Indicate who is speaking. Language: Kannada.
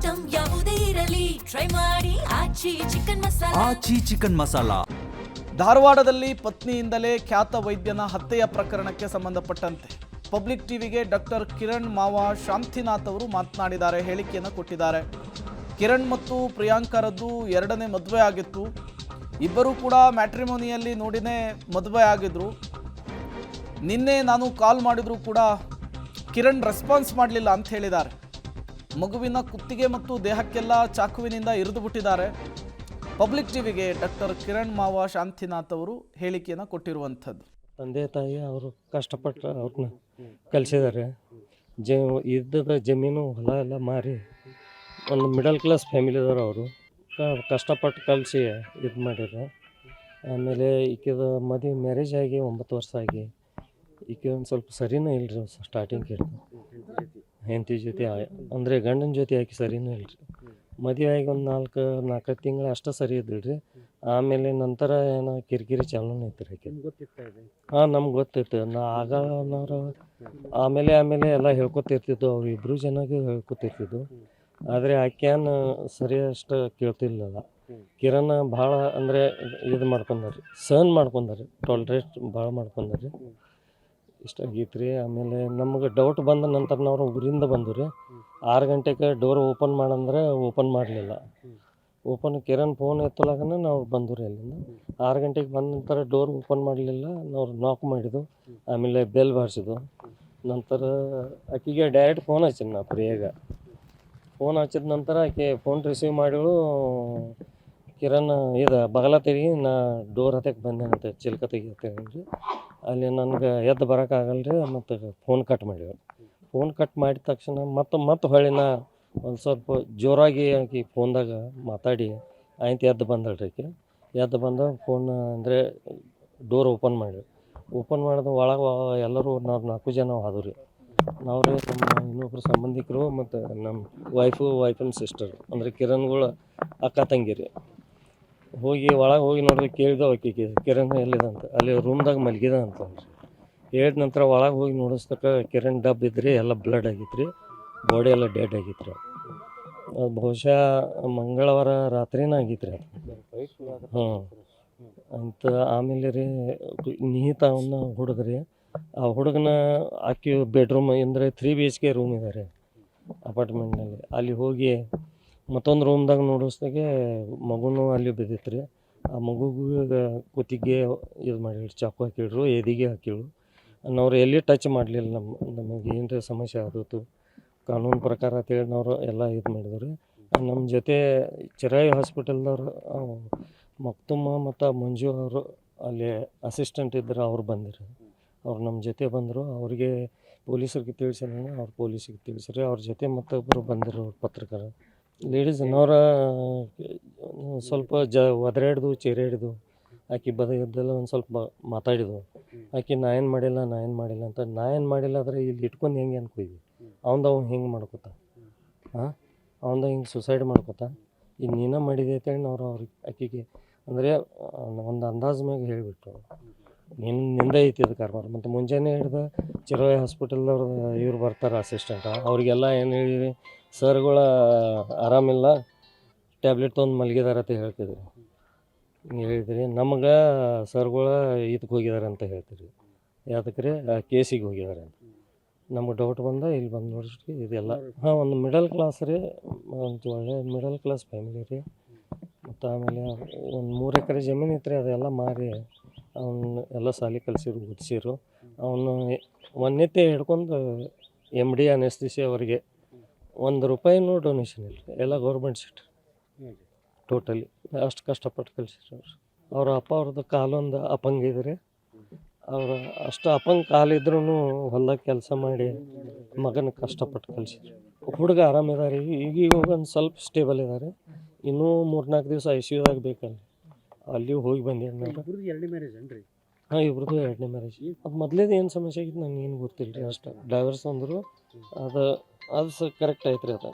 Speaker 1: ಐಟಂ ಯಾವುದೇ ಇರಲಿ ಟ್ರೈ ಮಾಡಿ ಆಚಿ ಚಿಕನ್ ಮಸಾಲಾ.
Speaker 2: ಧಾರವಾಡದಲ್ಲಿ ಪತ್ನಿಯಿಂದಲೇ ಖ್ಯಾತ ವೈದ್ಯನ ಹತ್ಯೆಯ ಪ್ರಕರಣಕ್ಕೆ ಸಂಬಂಧಪಟ್ಟಂತೆ ಪಬ್ಲಿಕ್ ಟಿವಿಗೆ ಡಾಕ್ಟರ್ ಕಿರಣ್ ಮಾವ ಶಾಂತಿನಾಥ್ ಅವರು ಮಾತನಾಡಿದ್ದಾರೆ, ಹೇಳಿಕೆಯನ್ನು ಕೊಟ್ಟಿದ್ದಾರೆ. ಕಿರಣ್ ಮತ್ತು ಪ್ರಿಯಾಂಕರದ್ದು ಎರಡನೇ ಮದುವೆ ಆಗಿತ್ತು. ಇಬ್ಬರೂ ಕೂಡ ಮ್ಯಾಟ್ರಿಮೋನಿಯಲ್ಲಿ ನೋಡಿನೇ ಮದುವೆ ಆಗಿದ್ರು. ನಿನ್ನೆ ನಾನು ಕಾಲ್ ಮಾಡಿದ್ರು ಕೂಡ ಕಿರಣ್ ರೆಸ್ಪಾನ್ಸ್ ಮಾಡಲಿಲ್ಲ ಅಂತ ಹೇಳಿದ್ದಾರೆ. ಮಗುವಿನ ಕುತ್ತಿಗೆ ಮತ್ತು ದೇಹಕ್ಕೆಲ್ಲ ಚಾಕುವಿನಿಂದ ಇರಿದು ಬಿಟ್ಟಿದ್ದಾರೆ. ಪಬ್ಲಿಕ್ ಟಿವಿಗೆ ಡಾಕ್ಟರ್ ಕಿರಣ್ ಮಾವ ಶಾಂತಿನಾಥ್ ಅವರು ಹೇಳಿಕೆಯನ್ನು ಕೊಟ್ಟಿರುವಂಥದ್ದು.
Speaker 3: ತಂದೆ ತಾಯಿ ಅವರು ಕಷ್ಟಪಟ್ಟು ಅವ್ರನ್ನ ಕಲಿಸಿದ್ದಾರೆ. ಇದ್ದದ ಜಮೀನು ಹೊಲ ಎಲ್ಲ ಮಾರಿ ಒಂದು ಮಿಡಲ್ ಕ್ಲಾಸ್ ಫ್ಯಾಮಿಲಿದವರು ಅವರು ಕಷ್ಟಪಟ್ಟು ಕಲಿಸಿ ಇದು ಮಾಡಿದ್ರು. ಆಮೇಲೆ ಈಕೆದ ಮದುವೆ ಮ್ಯಾರೇಜ್ ಆಗಿ 9 ವರ್ಷ ಆಗಿ ಈಕೆ ಒಂದು ಸ್ವಲ್ಪ ಸರಿನೂ ಇಲ್ಲರಿ. ಸ್ಟಾರ್ಟಿಂಗ್ ಹಿಡಿದು ಹೆಂಡತಿ ಜೊತೆ ಅಂದರೆ ಗಂಡನ ಜೊತೆ ಆಕೆ ಸರಿನೂ ಇಲ್ಲರಿ. ಮದುವೆ ಆಗಿ ಒಂದು 4 ತಿಂಗಳು ಅಷ್ಟೇ ಸರಿ ಇದ್ದಿಲ್ರಿ. ಆಮೇಲೆ ನಂತರ ಏನೋ ಕಿರಿಕಿರಿ ಚಾಲೂನೇ ಇತ್ತು ರೀ ಆಕೆ. ಹಾಂ, ನಮ್ಗೆ ಗೊತ್ತಿತ್ತು. ಆಗನವ್ರು ಆಮೇಲೆ ಎಲ್ಲ ಹೇಳ್ಕೊತಿರ್ತಿದ್ದು, ಅವ್ರು ಇಬ್ಬರು ಜನಗೂ ಹೇಳ್ಕೊತಿರ್ತಿದ್ದು. ಆದರೆ ಆಕೆಯನ್ನು ಸರಿಯಷ್ಟು ಕೇಳ್ತಿರ್ಲಿಲ್ಲ. ಕಿರಣ್ ಭಾಳ ಅಂದರೆ ಇದು ಮಾಡ್ಕೊಂಡಾರಿ, ಸಹನ್ ಮಾಡ್ಕೊಂಡಾರಿ, ಟಾಲ್ರೇಟ್ ಭಾಳ ಮಾಡ್ಕೊಂಡಾರಿ. ಇಷ್ಟ ಆಗೈತೆ ರೀ. ಆಮೇಲೆ ನಮ್ಗೆ ಡೌಟ್ ಬಂದ ನಂತರ ನಾವು ಊರಿಂದ ಬಂದು ರೀ. 6 ಗಂಟೆಗೆ ಡೋರ್ ಓಪನ್ ಮಾಡಂದ್ರೆ ಓಪನ್ ಮಾಡಲಿಲ್ಲ. ಕಿರಣ್ ಫೋನ್ ಎತ್ತಲಾಗನ ನಾವು ಬಂದು ರೀ ಅಲ್ಲಿಂದ. 6 ಗಂಟೆಗೆ ಬಂದ ನಂತರ ಡೋರ್ ಓಪನ್ ಮಾಡಲಿಲ್ಲ. ನಾವು ನಾಕ್ ಮಾಡಿದ್ದು, ಆಮೇಲೆ ಬೆಲ್ ಬಾರಿಸಿದ್ದು. ನಂತರ ಆಕೆಗೆ ಡೈರೆಕ್ಟ್ ಫೋನ್ ಹಚ್ಚಿದ್ ನಾ ಪ್ರಿಯಾಗ. ಫೋನ್ ಹಚ್ಚಿದ ನಂತರ ಆಕೆ ಫೋನ್ ರಿಸೀವ್ ಮಾಡಿಳು. ಕಿರಣ್ ಇದು ಬಗಲ ತೆಗಿ, ನಾ ಡೋರ್ ಹತ್ತಕ್ಕೆ ಬಂದೆ ಅಂತ ಚಿಲ್ಕ ತೆಗಿತೇನೆ. ಅಲ್ಲಿ ನನಗೆ ಎದ್ದು ಬರೋಕ್ಕಾಗಲ್ರಿ. ಮತ್ತು ಫೋನ್ ಕಟ್ ಮಾಡಿದ್ರು. ಫೋನ್ ಕಟ್ ಮಾಡಿದ ತಕ್ಷಣ ಮತ್ತೆ ಹೊಳ್ಳಿ ನಾ ಒಂದು ಸ್ವಲ್ಪ ಜೋರಾಗಿ ಆಕೆ ಫೋನ್ದಾಗ ಮಾತಾಡಿ ಆಯ್ತು ಎದ್ದು ಬಂದಳ್ರಿ ಆಕೆ. ಎದ್ದು ಬಂದು ಫೋನ್ ಅಂದರೆ ಡೋರ್ ಓಪನ್ ಮಾಡಿದ ಒಳಗೆ ಎಲ್ಲರೂ ನಾವು 4 ಜನ ಆದವು ರೀ. ನಾವು ರೀ ನಮ್ಮ ಇನ್ನೊಬ್ಬರು ಸಂಬಂಧಿಕರು ಮತ್ತು ನಮ್ಮ ವೈಫಿನ ಸಿಸ್ಟರ್ ಅಂದರೆ ಕಿರಣ್ಗಳ ಅಕ್ಕ ತಂಗಿ ರೀ. ಒಳಗೆ ಹೋಗಿ ನೋಡಿದ್ರೆ ಕೇಳಿದೆವು ಆಕೆಗೆ ಕಿರಣ್ ಎಲ್ಲಿದೆ ಅಂತ. ಅಲ್ಲಿ ರೂಮ್ದಾಗ ಮಲಗಿದ ಅಂತ ಹೇಳಿದ ನಂತರ ಒಳಗೆ ಹೋಗಿ ನೋಡಿಸ್ತಕ್ಕ ಕಿರಣ್ ಡಬ್ ಇದ್ರಿ, ಎಲ್ಲ ಬ್ಲಡ್ ಆಗಿತ್ತು ರೀ. ಬಾಡಿ ಎಲ್ಲ ಡೆಡ್ ಆಗಿತ್ತು ರೀ. ಅದು ಬಹುಶಃ ಮಂಗಳವಾರ ರಾತ್ರಿನೇ ಆಗಿತ್ತು ರೀ ಅದು. ಹಾಂ ಅಂತ. ಆಮೇಲೆ ರೀ ನಿಹಿತ ಅವನ್ನ ಹುಡುಗ್ರಿ. ಆ ಹುಡುಗನ ಆಕೆ ಬೆಡ್ರೂಮ್ ಅಂದರೆ 3 BHK ರೂಮ್ ಇದೆ ರೀ ಅಪಾರ್ಟ್ಮೆಂಟ್ನಲ್ಲಿ. ಅಲ್ಲಿ ಹೋಗಿ ಮತ್ತೊಂದು ರೂಮ್ದಾಗ ನೋಡಿಸ್ದಾಗೆ ಮಗುನೂ ಅಲ್ಲಿ ಬಿದ್ದಿತ್ತು ರೀ. ಆ ಮಗುಗೂ ಕುತ್ತಿಗೆ ಇದು ಮಾಡಿದ್ರು, ಚಾಕು ಹಾಕಿಡ್ರು, ಎದೆಗೆ ಹಾಕಿಳು. ನಾವು ಎಲ್ಲಿ ಟಚ್ ಮಾಡಲಿಲ್ಲ. ನಮಗೆ ಏನರ ಸಮಸ್ಯೆ ಆದತ್ತು ಕಾನೂನು ಪ್ರಕಾರ ಅಂತೇಳಿ ನಾವು ಎಲ್ಲ ಇದು ಮಾಡಿದ್ರು ರೀ. ನಮ್ಮ ಜೊತೆ ಚಿರಾಯಿ ಹಾಸ್ಪಿಟಲ್ದವ್ರು ಮಕ್ತುಮ್ಮ ಮತ್ತು ಮಂಜು ಅವರು ಅಲ್ಲಿ ಅಸಿಸ್ಟೆಂಟ್ ಇದ್ದರು, ಅವ್ರು ಬಂದಿರು. ಅವ್ರು ನಮ್ಮ ಜೊತೆ ಬಂದರು. ಅವ್ರಿಗೆ ಪೊಲೀಸರಿಗೆ ತಿಳಿಸಿದ್ರೆ ಅವ್ರು ಪೊಲೀಸಿಗೆ ತಿಳಿಸ್ರಿ. ಅವ್ರ ಜೊತೆ ಮತ್ತೊಬ್ಬರು ಬಂದಿರು ಪತ್ರಕರ ಲೇಡೀಸ್. ಅನ್ನೋರ ಸ್ವಲ್ಪ ಒದರಾಡ್ದು ಚೇರಾಡಿದು. ಆಕೆ ಬದಗಿದ್ದೆಲ್ಲ ಒಂದು ಸ್ವಲ್ಪ ಮಾತಾಡಿದ್ವು. ಆಕೆ ನಾ ಏನು ಮಾಡಿಲ್ಲ ಅಂತ. ನಾ ಏನು ಮಾಡಿಲ್ಲ ಆದರೆ ಇಲ್ಲಿ ಇಟ್ಕೊಂಡು ಹೆಂಗೆ ಅನ್ಕೊಯ್ವಿ. ಅವ್ನು ಹಿಂಗೆ ಮಾಡ್ಕೊತ, ಹಾಂ ಅವಂದ ಹಿಂಗೆ ಸುಸೈಡ್ ಮಾಡ್ಕೊತ, ಈಗ ನೀನೇ ಮಾಡಿದೆ ಅಂತೇಳಿ ನಾವು ಆಕೆಗೆ ಅಂದರೆ ಒಂದು ಅಂದಾಜು ಮ್ಯಾಗ ಹೇಳಿಬಿಟ್ರು, ನಿಂದ ಐತಿ ಅದು ಕಾರ್ಬಾರ್. ಮತ್ತು ಮುಂಜಾನೆ ಹಿಡ್ದು ಚಿರಾಯಿ ಹಾಸ್ಪಿಟಲ್ದವ್ರು ಇವ್ರು ಬರ್ತಾರೆ ಅಸಿಸ್ಟೆಂಟ. ಅವ್ರಿಗೆಲ್ಲ ಏನು ಹೇಳಿರಿ, ಸರ್ಗಳ ಆರಾಮಿಲ್ಲ, ಟ್ಯಾಬ್ಲೆಟ್ ತೊಗೊಂಡು ಮಲಗಿದಾರೆ ಅಂತ ಹೇಳ್ತಿದ್ರಿ. ಹಿಂಗೆ ಹೇಳಿದ್ರಿ. ನಮಗೆ ಸರ್ಗಳ ಇದಕ್ಕೆ ಹೋಗಿದ್ದಾರೆ ಅಂತ ಹೇಳ್ತೀರಿ. ಯಾವುದಕ್ಕೆ ರೀ? ಕೇಸಿಗೆ ಹೋಗಿದ್ದಾರೆ ಅಂತ. ನಮ್ಗೆ ಡೌಟ್ ಬಂದ ಇಲ್ಲಿ ಬಂದು ನೋಡಿಸ್ರಿ ಇದೆಲ್ಲ. ಹಾಂ, ಒಂದು ಮಿಡಲ್ ಕ್ಲಾಸ್ ರೀ, ಒಂದು ಒಳ್ಳೆ ಮಿಡಲ್ ಕ್ಲಾಸ್ ಫ್ಯಾಮಿಲಿ ರೀ. ಮತ್ತು ಆಮೇಲೆ ಒಂದು 3 ಎಕರೆ ಜಮೀನು ಇತ್ತು ರೀ, ಅದೆಲ್ಲ ಮಾರಿ ಅವನು ಎಲ್ಲ ಶಾಲೆ ಕಲಿಸಿರು, ಓದಿಸಿರು. ಅವನು ಒಂದೆತ್ತೆ ಹಿಡ್ಕೊಂಡು MD ಅನೆಸ್ಥಿಸಿಯಾ ಅವರಿಗೆ ₹1 ಡೊನೇಷನ್ ಇಲ್ಲ, ಎಲ್ಲ ಗೌರ್ಮೆಂಟ್ ಸೀಟ್ ಟೋಟಲಿ. ಅಷ್ಟು ಕಷ್ಟಪಟ್ಟು ಕಲಿಸಿದ್ರು ಅವ್ರ ಅಪ್ಪ. ಅವ್ರದ್ದು ಕಾಲೊಂದು ಅಪಂಗ ಇದ್ರಿ. ಅವರು ಅಷ್ಟು ಅಪಂಗ ಕಾಲಿದ್ರೂ ಹೊಲ್ದಾಗ ಕೆಲಸ ಮಾಡಿ ಮಗನ ಕಷ್ಟಪಟ್ಟು ಕಲಿಸಿದ್ರು. ಹುಡುಗ ಆರಾಮಿದ್ದಾರೆ. ಈಗ ಒಂದು ಸ್ವಲ್ಪ ಸ್ಟೇಬಲ್ ಇದ್ದಾರೆ. ಇನ್ನೂ 3-4 ದಿವಸ ICUದಾಗ ಬೇಕಲ್ಲ. ಅಲ್ಲಿ ಹೋಗಿ ಬಂದಿದ್ದು. ಹಾಂ, ಇಬ್ರದ್ದು 2ನೇ ಮ್ಯಾರೇಜ್. ಅದು ಮೊದಲೇದು ಏನು ಸಮಸ್ಯೆ ಆಗಿತ್ತು ನನಗೇನು ಗೊತ್ತಿಲ್ಲ ರೀ. ಅಷ್ಟು ಡೈವರ್ಸ್ ಅಂದರು. ಅದು ಕರೆಕ್ಟ್ ಆಯ್ತು ರೀ ಅದು.